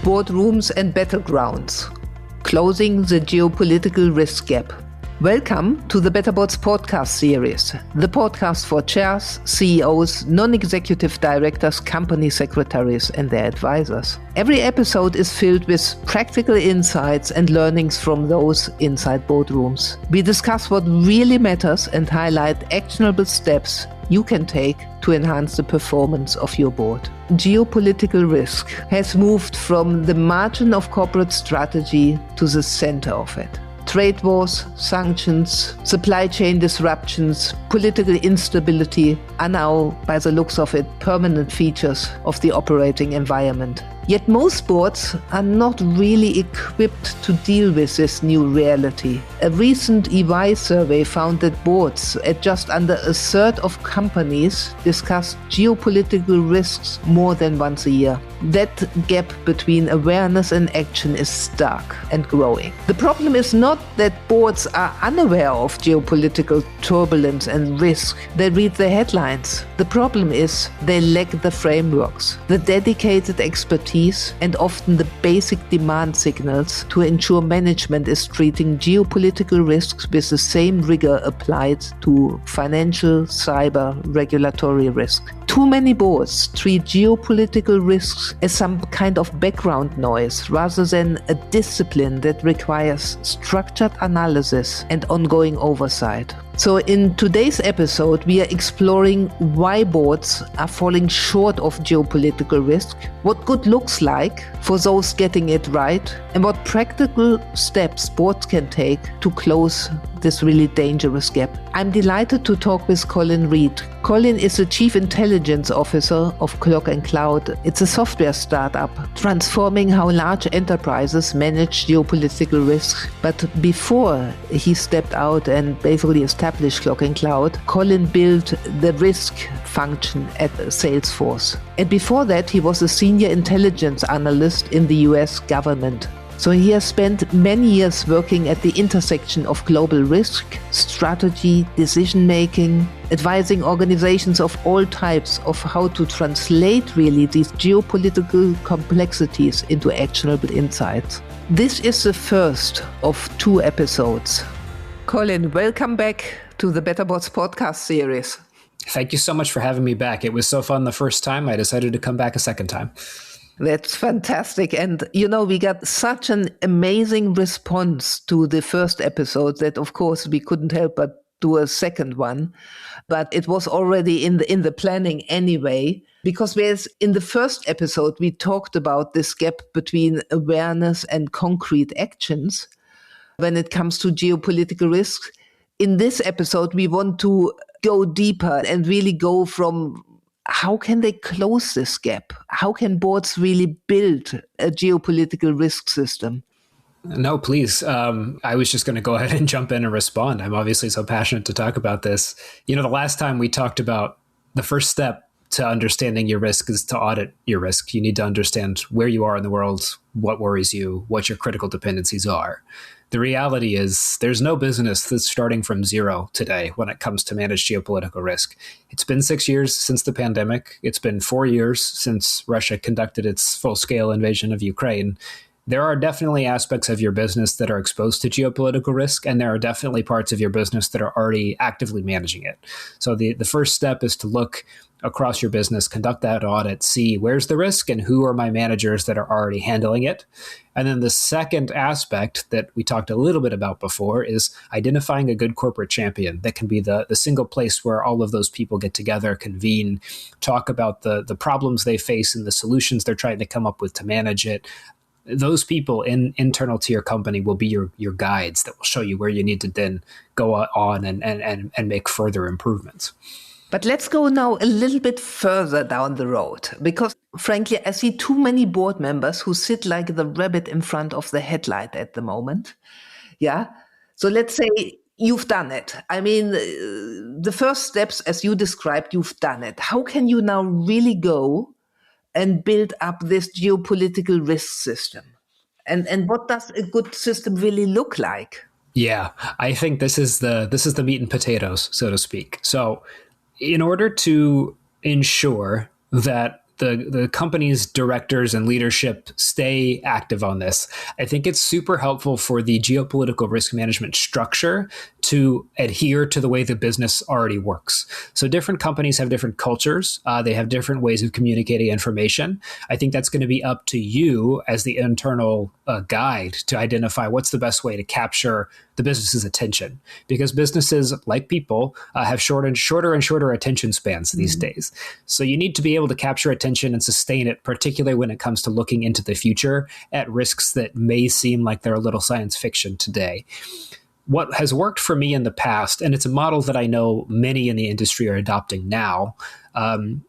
Boardrooms and Battlegrounds, Closing the Geopolitical Risk Gap. Welcome to the BetterBoards podcast series, the podcast for chairs, CEOs, non-executive directors, company secretaries, and their advisors. Every episode is filled with practical insights and learnings from those inside boardrooms. We discuss what really matters and highlight actionable steps you can take to enhance the performance of your board. Geopolitical risk has moved from the margin of corporate strategy to the center of it. Trade wars, sanctions, supply chain disruptions, political instability are now, by the looks of it, permanent features of the operating environment. Yet most boards are not really equipped to deal with this new reality. A recent EY survey found that boards at just under a third of companies discuss geopolitical risks more than once a year. That gap between awareness and action is stark and growing. The problem is not that boards are unaware of geopolitical turbulence and risk. They read the headlines. The problem is they lack the frameworks, the dedicated expertise, and often the basic demand signals to ensure management is treating geopolitical risks with the same rigor applied to financial, cyber, regulatory risk. Too many boards treat geopolitical risks as some kind of background noise rather than a discipline that requires structured analysis and ongoing oversight. So in today's episode, we are exploring why boards are falling short of geopolitical risk, what good looks like for those getting it right, and what practical steps boards can take to close this really dangerous gap. I'm delighted to talk with Colin Reed. Colin is the Chief Intelligence Officer of Clock&Cloud. It's a software startup transforming how large enterprises manage geopolitical risk. But before he stepped out and basically established Clock&Cloud, Colin built the risk function at Salesforce. And before that, he was a senior intelligence analyst in the US government. So he has spent many years working at the intersection of global risk, strategy, decision-making, advising organizations of all types of how to translate really these geopolitical complexities into actionable insights. This is the first of 2 episodes. Colin, welcome back to the BetterBoards podcast series. Thank you so much for having me back. It was so fun the first time. I decided to come back a second time. That's fantastic. And, we got such an amazing response to the first episode that, of course, we couldn't help but do a second one. But it was already in the planning anyway, because whereas in the first episode, we talked about this gap between awareness and concrete actions when it comes to geopolitical risks. In this episode, we want to go deeper and really go from how can they close this gap? How can boards really build a geopolitical risk system? No, please. I was just going to go ahead and jump in and respond. I'm obviously so passionate to talk about this. The last time we talked about the first step to understanding your risk is to audit your risk. You need to understand where you are in the world, what worries you, what your critical dependencies are. The reality is there's no business that's starting from zero today when it comes to managed geopolitical risk. It's been 6 years since the pandemic. It's been 4 years since Russia conducted its full-scale invasion of Ukraine. There are definitely aspects of your business that are exposed to geopolitical risk, and there are definitely parts of your business that are already actively managing it. So the first step is to look across your business, conduct that audit, see where's the risk and who are my managers that are already handling it. And then the second aspect that we talked a little bit about before is identifying a good corporate champion that can be the single place where all of those people get together, convene, talk about the problems they face and the solutions they're trying to come up with to manage it. Those people internal to your company will be your guides that will show you where you need to then go on and make further improvements. But let's go now a little bit further down the road, because frankly, I see too many board members who sit like the rabbit in front of the headlight at the moment. Yeah. So let's say you've done it. I mean, the first steps, as you described, you've done it. How can you now really go and build up this geopolitical risk system? And what does a good system really look like? Yeah, I think this is the meat and potatoes, so to speak. So in order to ensure that the company's directors and leadership stay active on this. I think it's super helpful for the geopolitical risk management structure to adhere to the way the business already works. So different companies have different cultures. They have different ways of communicating information. I think that's going to be up to you as the internal guide to identify what's the best way to capture the business's attention, because businesses, like people, have shorter and shorter attention spans these days. So you need to be able to capture attention and sustain it, particularly when it comes to looking into the future at risks that may seem like they're a little science fiction today. What has worked for me in the past, and it's a model that I know many in the industry are adopting now,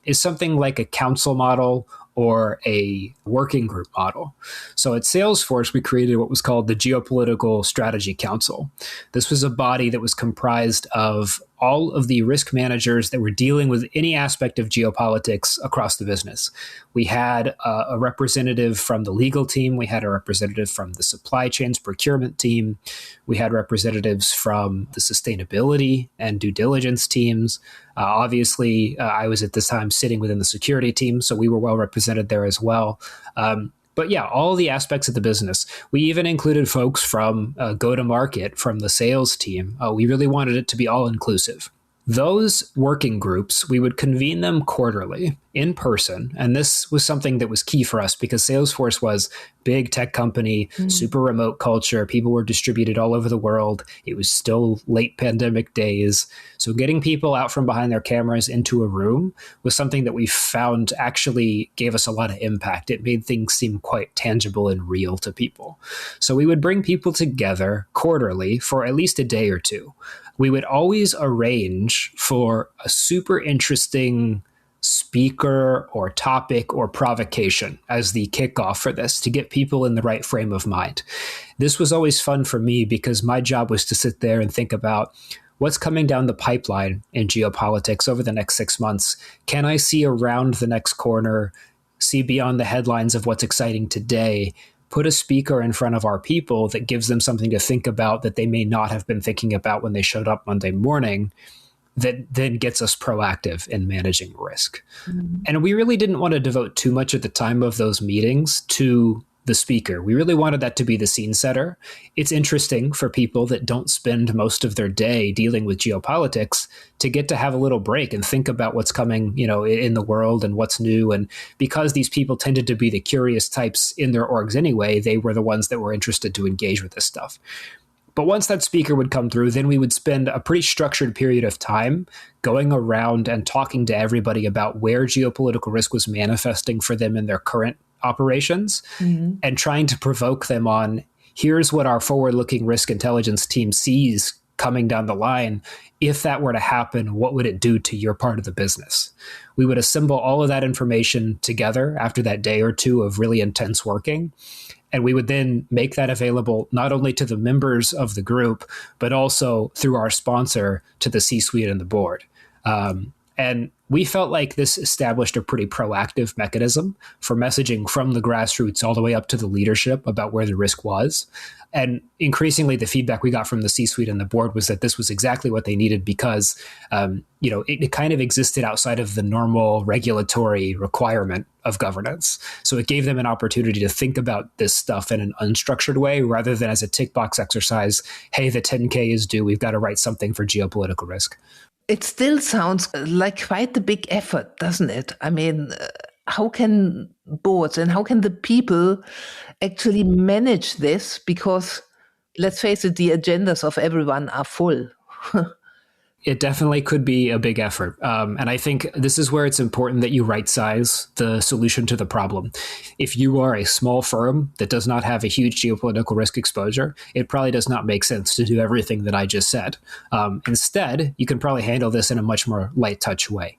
is something like a council model or a working group model. So at Salesforce, we created what was called the Geopolitical Strategy Council. This was a body that was comprised of all of the risk managers that were dealing with any aspect of geopolitics across the business. We had a representative from the legal team. We had a representative from the supply chains procurement team. We had representatives from the sustainability and due diligence teams. Obviously, I was at this time sitting within the security team, so we were well represented there as well. But yeah, all the aspects of the business. We even included folks from go-to-market, from the sales team. We really wanted it to be all-inclusive. Those working groups, we would convene them quarterly in person. And this was something that was key for us because Salesforce was big tech company, super remote culture. People were distributed all over the world. It was still late pandemic days. So getting people out from behind their cameras into a room was something that we found actually gave us a lot of impact. It made things seem quite tangible and real to people. So we would bring people together quarterly for at least a day or two. We would always arrange for a super interesting speaker or topic or provocation as the kickoff for this to get people in the right frame of mind. This was always fun for me because my job was to sit there and think about what's coming down the pipeline in geopolitics over the next 6 months. Can I see around the next corner, see beyond the headlines of what's exciting today? Put a speaker in front of our people that gives them something to think about that they may not have been thinking about when they showed up Monday morning, that then gets us proactive in managing risk. And we really didn't want to devote too much of the time of those meetings to the speaker. We really wanted that to be the scene setter. It's interesting for people that don't spend most of their day dealing with geopolitics to get to have a little break and think about what's coming, in the world and what's new. And because these people tended to be the curious types in their orgs anyway, they were the ones that were interested to engage with this stuff. But once that speaker would come through, then we would spend a pretty structured period of time going around and talking to everybody about where geopolitical risk was manifesting for them in their current operations and trying to provoke them on, here's what our forward-looking risk intelligence team sees coming down the line. If that were to happen, what would it do to your part of the business? We would assemble all of that information together after that day or two of really intense working. And we would then make that available not only to the members of the group, but also through our sponsor to the C-suite and the board. And we felt like this established a pretty proactive mechanism for messaging from the grassroots all the way up to the leadership about where the risk was. And increasingly, the feedback we got from the C-suite and the board was that this was exactly what they needed because, it kind of existed outside of the normal regulatory requirement of governance. So it gave them an opportunity to think about this stuff in an unstructured way rather than as a tick box exercise. Hey, the 10K is due. We've got to write something for geopolitical risk. It still sounds like quite a big effort, doesn't it? I mean, how can boards and how can the people actually manage this? Because let's face it, the agendas of everyone are full. It definitely could be a big effort. And I think this is where it's important that you right size the solution to the problem. If you are a small firm that does not have a huge geopolitical risk exposure, it probably does not make sense to do everything that I just said. Instead, you can probably handle this in a much more light touch way.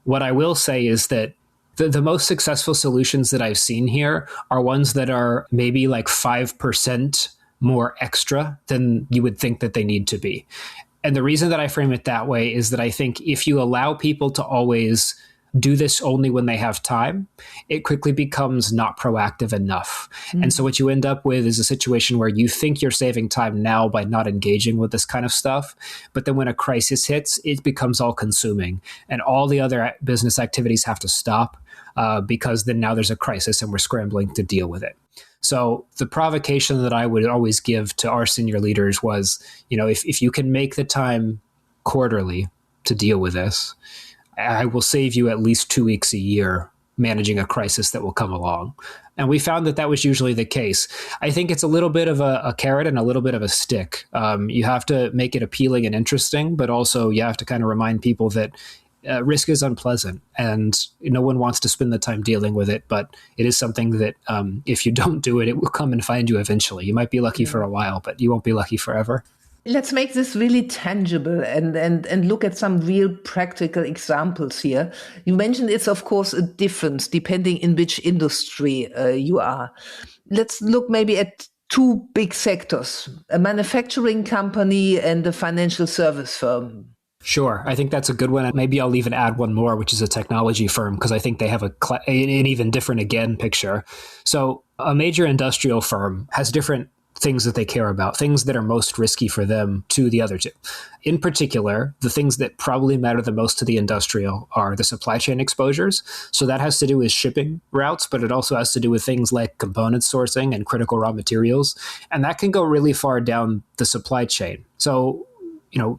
What I will say is that the most successful solutions that I've seen here are ones that are maybe like 5% more extra than you would think that they need to be. And the reason that I frame it that way is that I think if you allow people to always do this only when they have time, it quickly becomes not proactive enough. And so what you end up with is a situation where you think you're saving time now by not engaging with this kind of stuff. But then when a crisis hits, it becomes all consuming and all the other business activities have to stop. because then now there's a crisis and we're scrambling to deal with it. So the provocation that I would always give to our senior leaders was, if you can make the time quarterly to deal with this, I will save you at least 2 weeks a year managing a crisis that will come along. And we found that was usually the case. I think it's a little bit of a carrot and a little bit of a stick. You have to make it appealing and interesting, but also you have to kind of remind people that risk is unpleasant and no one wants to spend the time dealing with it. But it is something that if you don't do it, it will come and find you eventually. You might be lucky for a while, but you won't be lucky forever. Let's make this really tangible and look at some real practical examples here. You mentioned it's, of course, a difference depending in which industry you are. Let's look maybe at two big sectors, a manufacturing company and a financial service firm. Sure. I think that's a good one. Maybe I'll even add one more, which is a technology firm, because I think they have an even different, again, picture. So a major industrial firm has different things that they care about, things that are most risky for them to the other two. In particular, the things that probably matter the most to the industrial are the supply chain exposures. So that has to do with shipping routes, but it also has to do with things like component sourcing and critical raw materials. And that can go really far down the supply chain. So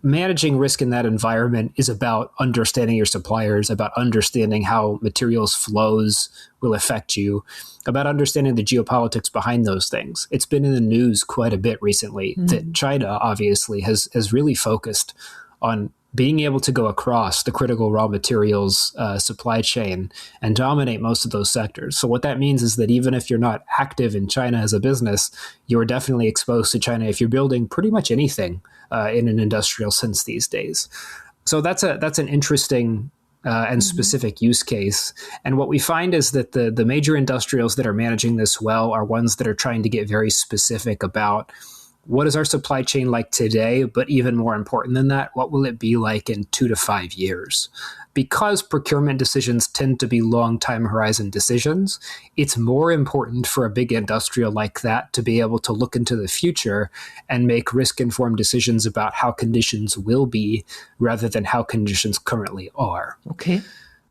managing risk in that environment is about understanding your suppliers, about understanding how materials flows will affect you, about understanding the geopolitics behind those things. It's been in the news quite a bit recently that China obviously has really focused on being able to go across the critical raw materials supply chain and dominate most of those sectors. So what that means is that even if you're not active in China as a business, you're definitely exposed to China if you're building pretty much anything in an industrial sense these days. So that's an interesting and specific use case. And what we find is that the major industrials that are managing this well are ones that are trying to get very specific about what is our supply chain like today, but even more important than that, what will it be like in 2 to 5 years? Because procurement decisions tend to be long time horizon decisions, it's more important for a big industrial like that to be able to look into the future and make risk-informed decisions about how conditions will be rather than how conditions currently are. Okay.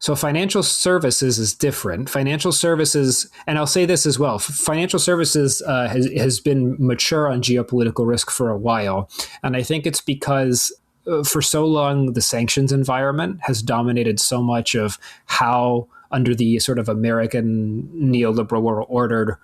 So financial services is different. Financial services, and I'll say this as well, financial services has been mature on geopolitical risk for a while. And I think it's because for so long, the sanctions environment has dominated so much of how, under the sort of American neoliberal world ordered,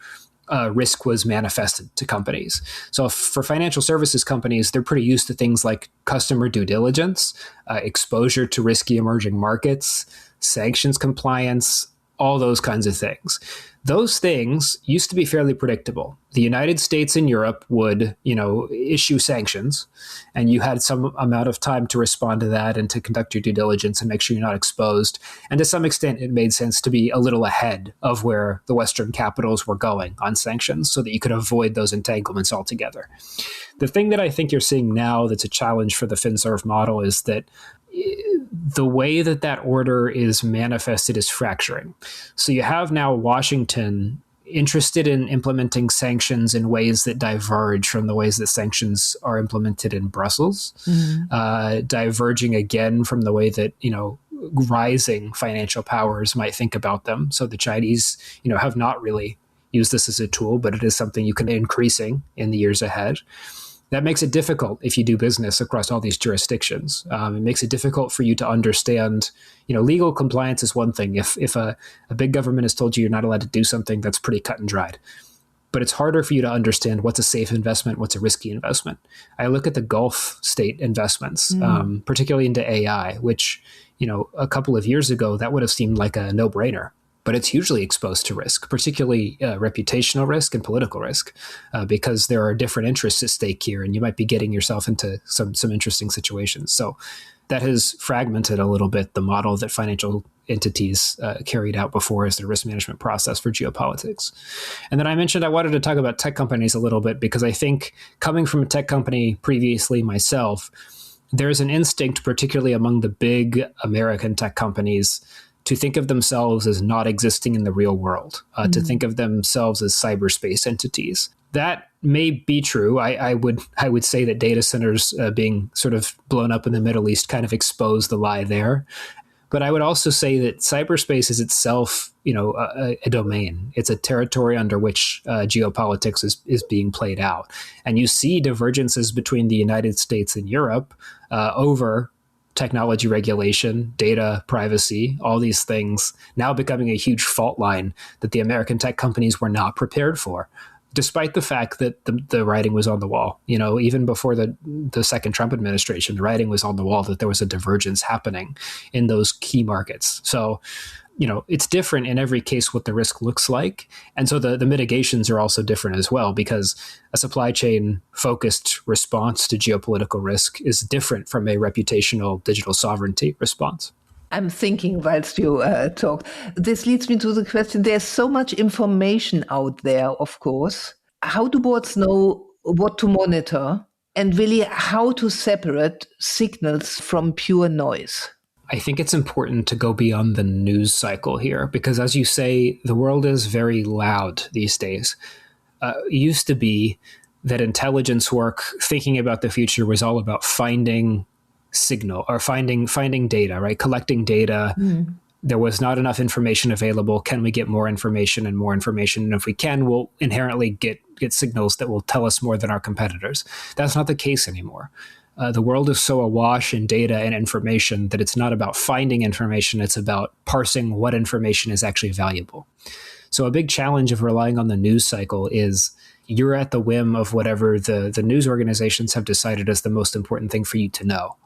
risk was manifested to companies. So for financial services companies, they're pretty used to things like customer due diligence, exposure to risky emerging markets, sanctions compliance, all those kinds of things. Those things used to be fairly predictable. The United States and Europe would, issue sanctions, and you had some amount of time to respond to that and to conduct your due diligence and make sure you're not exposed. And to some extent, it made sense to be a little ahead of where the Western capitals were going on sanctions so that you could avoid those entanglements altogether. The thing that I think you're seeing now that's a challenge for the FinServ model is that the way that order is manifested is fracturing. So you have now Washington interested in implementing sanctions in ways that diverge from the ways that sanctions are implemented in Brussels, diverging again from the way that, rising financial powers might think about them. So the Chinese, have not really used this as a tool, but it is something you can be increasing in the years ahead. That makes it difficult if you do business across all these jurisdictions. It makes it difficult for you to understand, legal compliance is one thing. If a big government has told you you're not allowed to do something, that's pretty cut and dried. But it's harder for you to understand what's a safe investment, what's a risky investment. I look at the Gulf state investments, particularly into AI, which, a couple of years ago, that would have seemed like a no-brainer. But it's hugely exposed to risk, particularly reputational risk and political risk, because there are different interests at stake here, and you might be getting yourself into some interesting situations. So that has fragmented a little bit the model that financial entities carried out before as the risk management process for geopolitics. And then I mentioned I wanted to talk about tech companies a little bit, because I think coming from a tech company previously myself, there's an instinct, particularly among the big American tech companies, to think of themselves as not existing in the real world, to think of themselves as cyberspace entities. That may be true. I would say that data centers being sort of blown up in the Middle East kind of expose the lie there. But I would also say that cyberspace is itself, a domain. It's a territory under which geopolitics is being played out. And you see divergences between the United States and Europe over technology regulation, data privacy, all these things now becoming a huge fault line that the American tech companies were not prepared for, despite the fact that the writing was on the wall. Even before the second Trump administration, the writing was on the wall that there was a divergence happening in those key markets. So, it's different in every case what the risk looks like. And so the mitigations are also different as well, because a supply chain focused response to geopolitical risk is different from a reputational digital sovereignty response. I'm thinking whilst you talk, this leads me to the question, there's so much information out there, of course. How do boards know what to monitor and really how to separate signals from pure noise? I think it's important to go beyond the news cycle here, because as you say, the world is very loud these days. It used to be that intelligence work, thinking about the future, was all about finding signal or finding data, right? Collecting data. There was not enough information available. Can we get more information and more information? And if we can, we'll inherently get signals that will tell us more than our competitors. That's not the case anymore. The world is so awash in data and information that it's not about finding information. It's about parsing what information is actually valuable. So a big challenge of relying on the news cycle is you're at the whim of whatever the news organizations have decided is the most important thing for you to know.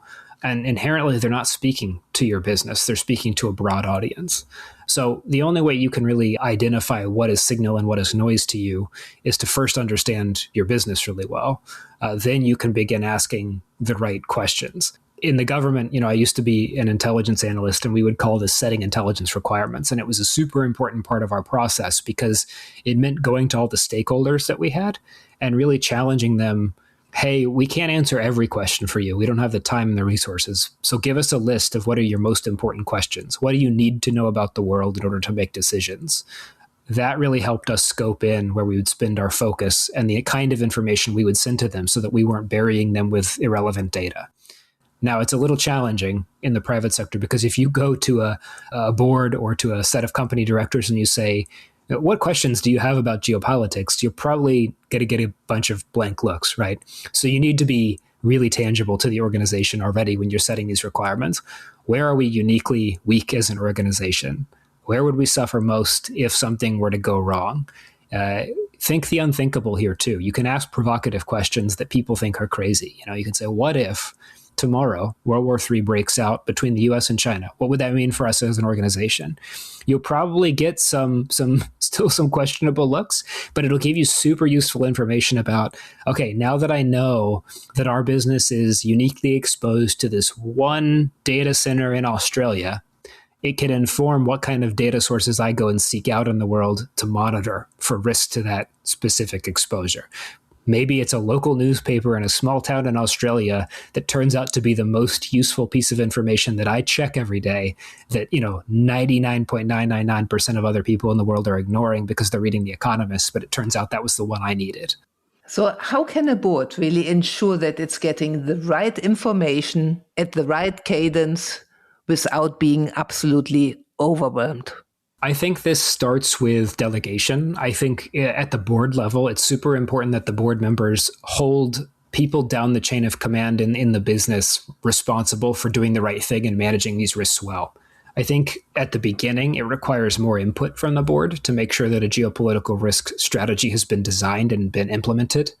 And inherently, they're not speaking to your business. They're speaking to a broad audience. So the only way you can really identify what is signal and what is noise to you is to first understand your business really well. Then you can begin asking the right questions. In the government, I used to be an intelligence analyst, and we would call this setting intelligence requirements. And it was a super important part of our process because it meant going to all the stakeholders that we had and really challenging them. Hey, we can't answer every question for you. We don't have the time and the resources. So give us a list of what are your most important questions. What do you need to know about the world in order to make decisions? That really helped us scope in where we would spend our focus and the kind of information we would send to them so that we weren't burying them with irrelevant data. Now, it's a little challenging in the private sector because if you go to a board or to a set of company directors and you say, what questions do you have about geopolitics? You're probably going to get a bunch of blank looks, right? So you need to be really tangible to the organization already when you're setting these requirements. Where are we uniquely weak as an organization? Where would we suffer most if something were to go wrong? Think the unthinkable here too. You can ask provocative questions that people think are crazy. You can say, what if tomorrow World War III breaks out between the US and China? What would that mean for us as an organization? You'll probably get still some questionable looks, but it'll give you super useful information about, okay, now that I know that our business is uniquely exposed to this one data center in Australia, it can inform what kind of data sources I go and seek out in the world to monitor for risk to that specific exposure. Maybe it's a local newspaper in a small town in Australia that turns out to be the most useful piece of information that I check every day that, 99.999% of other people in the world are ignoring because they're reading The Economist, but it turns out that was the one I needed. So how can a board really ensure that it's getting the right information at the right cadence without being absolutely overwhelmed? I think this starts with delegation. I think at the board level, it's super important that the board members hold people down the chain of command in the business responsible for doing the right thing and managing these risks well. I think at the beginning, it requires more input from the board to make sure that a geopolitical risk strategy has been designed and been implemented.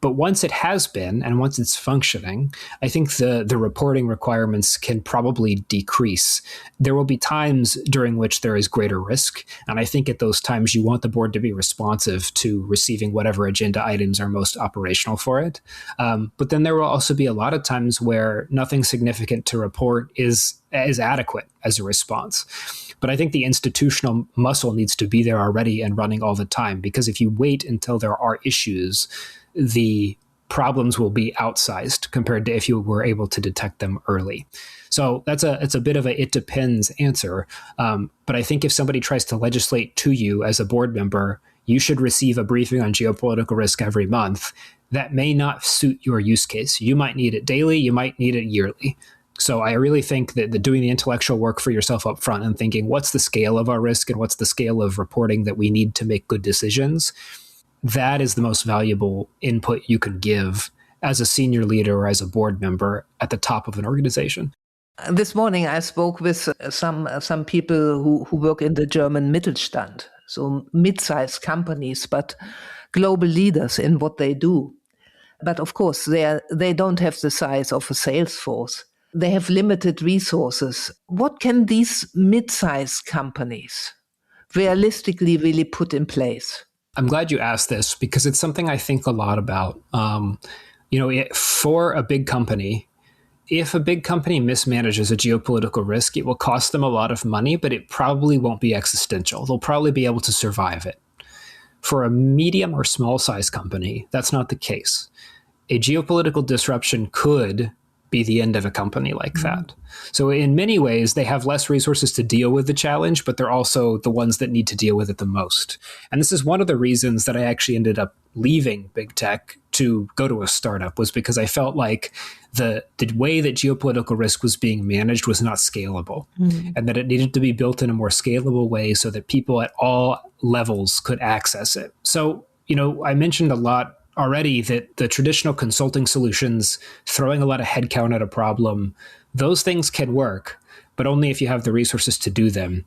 But once it has been, and once it's functioning, I think the reporting requirements can probably decrease. There will be times during which there is greater risk. And I think at those times, you want the board to be responsive to receiving whatever agenda items are most operational for it. But then there will also be a lot of times where nothing significant to report is adequate as a response. But I think the institutional muscle needs to be there already and running all the time, because if you wait until there are issues, the problems will be outsized compared to if you were able to detect them early. So it's a bit of a it depends answer. But I think if somebody tries to legislate to you as a board member, you should receive a briefing on geopolitical risk every month. That may not suit your use case. You might need it daily. You might need it yearly. So I really think that doing the intellectual work for yourself up front and thinking, what's the scale of our risk and what's the scale of reporting that we need to make good decisions, that is the most valuable input you can give as a senior leader or as a board member at the top of an organization. This morning, I spoke with some people who work in the German Mittelstand, so mid-sized companies, but global leaders in what they do. But of course, they don't have the size of a Salesforce. They have limited resources. What can these mid-sized companies realistically really put in place? I'm glad you asked this because it's something I think a lot about. For a big company, if a big company mismanages a geopolitical risk, it will cost them a lot of money, but it probably won't be existential. They'll probably be able to survive it. For a medium or small size company, that's not the case. A geopolitical disruption could be the end of a company like that. So in many ways, they have less resources to deal with the challenge, but they're also the ones that need to deal with it the most. And this is one of the reasons that I actually ended up leaving big tech to go to a startup, was because I felt like the way that geopolitical risk was being managed was not scalable, and that it needed to be built in a more scalable way so that people at all levels could access it. So, I mentioned a lot already that the traditional consulting solutions, throwing a lot of headcount at a problem, those things can work, but only if you have the resources to do them.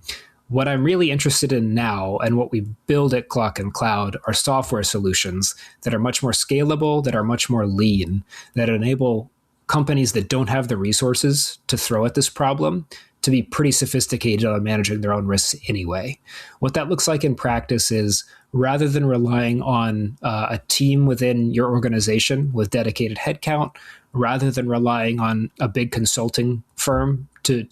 What I'm really interested in now, and what we build at Clock&Cloud, are software solutions that are much more scalable, that are much more lean, that enable companies that don't have the resources to throw at this problem to be pretty sophisticated on managing their own risks anyway. What that looks like in practice is, rather than relying on a team within your organization with dedicated headcount, rather than relying on a big consulting firm to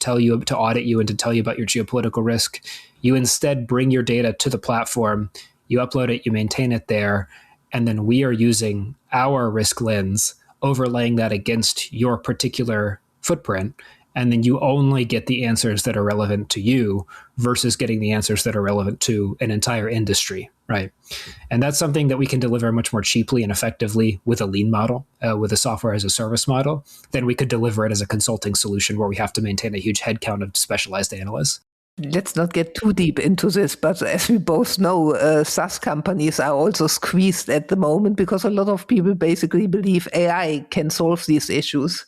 audit you and to tell you about your geopolitical risk, you instead bring your data to the platform, you upload it, you maintain it there, and then we are using our risk lens, overlaying that against your particular footprint. And then you only get the answers that are relevant to you versus getting the answers that are relevant to an entire industry, right? And that's something that we can deliver much more cheaply and effectively with a lean model, with a software as a service model, than we could deliver it as a consulting solution where we have to maintain a huge headcount of specialized analysts. Let's not get too deep into this, but as we both know, SaaS companies are also squeezed at the moment because a lot of people basically believe AI can solve these issues.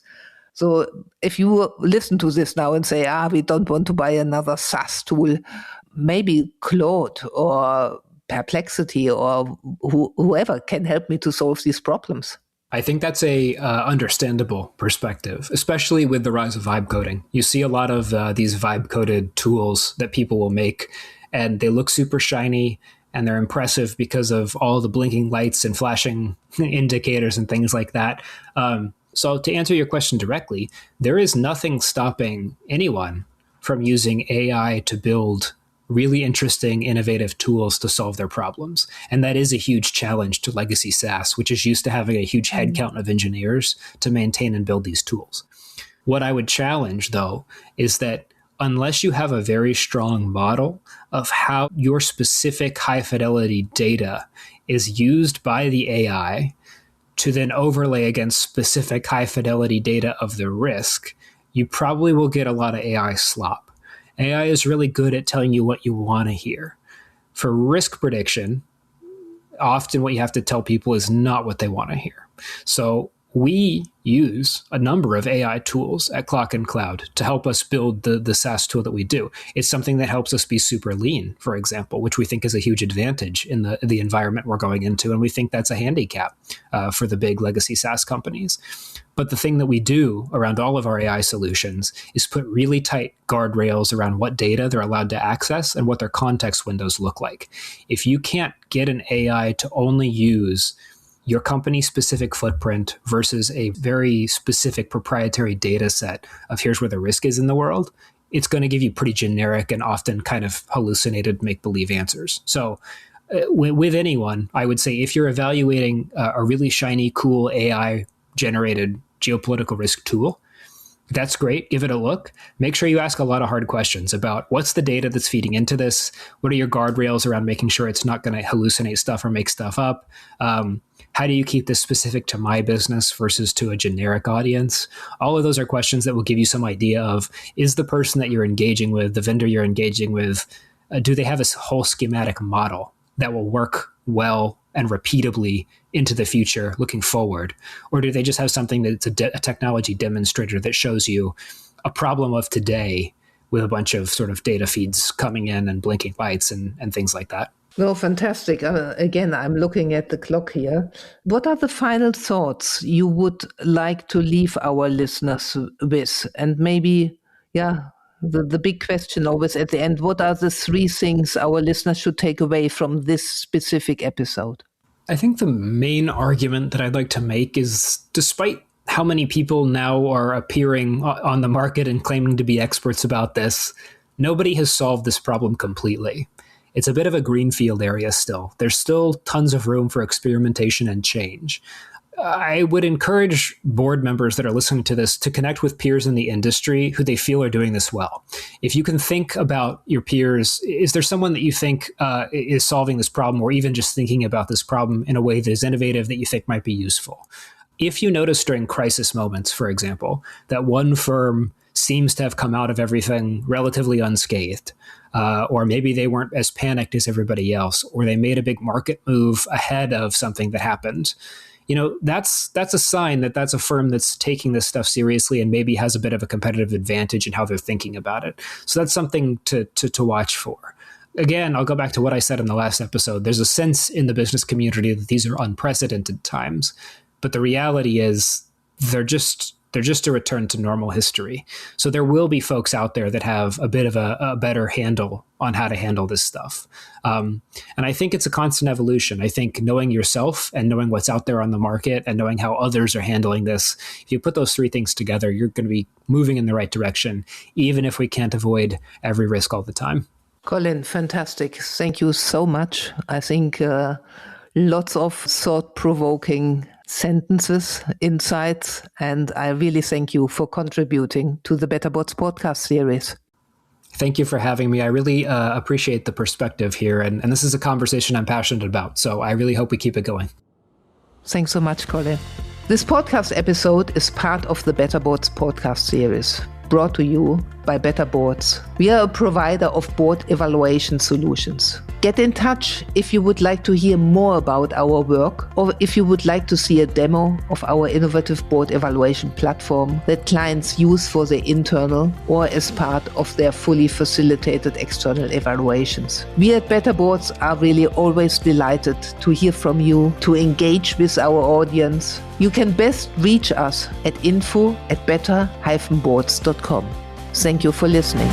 So if you listen to this now and say, we don't want to buy another SaaS tool, maybe Claude or Perplexity or whoever can help me to solve these problems. I think that's a understandable perspective, especially with the rise of vibe coding. You see a lot of these vibe coded tools that people will make, and they look super shiny and they're impressive because of all the blinking lights and flashing indicators and things like that. So to answer your question directly, there is nothing stopping anyone from using AI to build really interesting, innovative tools to solve their problems. And that is a huge challenge to legacy SaaS, which is used to having a huge headcount of engineers to maintain and build these tools. What I would challenge, though, is that unless you have a very strong model of how your specific high-fidelity data is used by the AI to then overlay against specific high-fidelity data of the risk, you probably will get a lot of AI slop. AI is really good at telling you what you want to hear. For risk prediction, often what you have to tell people is not what they want to hear. So we use a number of AI tools at Clock&Cloud to help us build the SaaS tool that we do. It's something that helps us be super lean, for example, which we think is a huge advantage in the environment we're going into. And we think that's a handicap for the big legacy SaaS companies. But the thing that we do around all of our AI solutions is put really tight guardrails around what data they're allowed to access and what their context windows look like. If you can't get an AI to only use your company's specific footprint versus a very specific proprietary data set of here's where the risk is in the world, it's going to give you pretty generic and often kind of hallucinated make-believe answers. So with anyone, I would say if you're evaluating a really shiny, cool AI-generated geopolitical risk tool, That's great. Give it a look. Make sure you ask a lot of hard questions about what's the data that's feeding into this? What are your guardrails around making sure it's not going to hallucinate stuff or make stuff up? How do you keep this specific to my business versus to a generic audience? All of those are questions that will give you some idea of, is the person that you're engaging with, the vendor you're engaging with, do they have a whole schematic model that will work well and repeatably into the future looking forward? Or do they just have something that's a technology demonstrator that shows you a problem of today with a bunch of sort of data feeds coming in and blinking lights and things like that? Well, fantastic. Again, I'm looking at the clock here. What are the final thoughts you would like to leave our listeners with? And maybe, the big question always at the end, what are the 3 things our listeners should take away from this specific episode? I think the main argument that I'd like to make is, despite how many people now are appearing on the market and claiming to be experts about this, nobody has solved this problem completely. It's a bit of a greenfield area still. There's still tons of room for experimentation and change. I would encourage board members that are listening to this to connect with peers in the industry who they feel are doing this well. If you can think about your peers, is there someone that you think is solving this problem, or even just thinking about this problem in a way that is innovative that you think might be useful? If you notice during crisis moments, for example, that one firm seems to have come out of everything relatively unscathed, or maybe they weren't as panicked as everybody else, or they made a big market move ahead of something that happened, that's a sign that that's a firm that's taking this stuff seriously and maybe has a bit of a competitive advantage in how they're thinking about it. So that's something to watch for. Again, I'll go back to what I said in the last episode. There's a sense in the business community that these are unprecedented times, but the reality is they're just a return to normal history. So there will be folks out there that have a bit of a better handle on how to handle this stuff. And I think it's a constant evolution. I think knowing yourself and knowing what's out there on the market and knowing how others are handling this, if you put those 3 things together, you're going to be moving in the right direction, even if we can't avoid every risk all the time. Colin, fantastic. Thank you so much. I think lots of thought-provoking sentences, insights, and I really thank you for contributing to the BetterBots podcast series. Thank you for having me. I really appreciate the perspective here, and this is a conversation I'm passionate about, so I really hope we keep it going. Thanks so much, Colin. This podcast episode is part of the BetterBots podcast series, brought to you by BetterBoards. We are a provider of board evaluation solutions. Get in touch if you would like to hear more about our work, or if you would like to see a demo of our innovative board evaluation platform that clients use for their internal or as part of their fully facilitated external evaluations. We at BetterBoards are really always delighted to hear from you, to engage with our audience. You can best reach us at info@better-boards.com. Thank you for listening.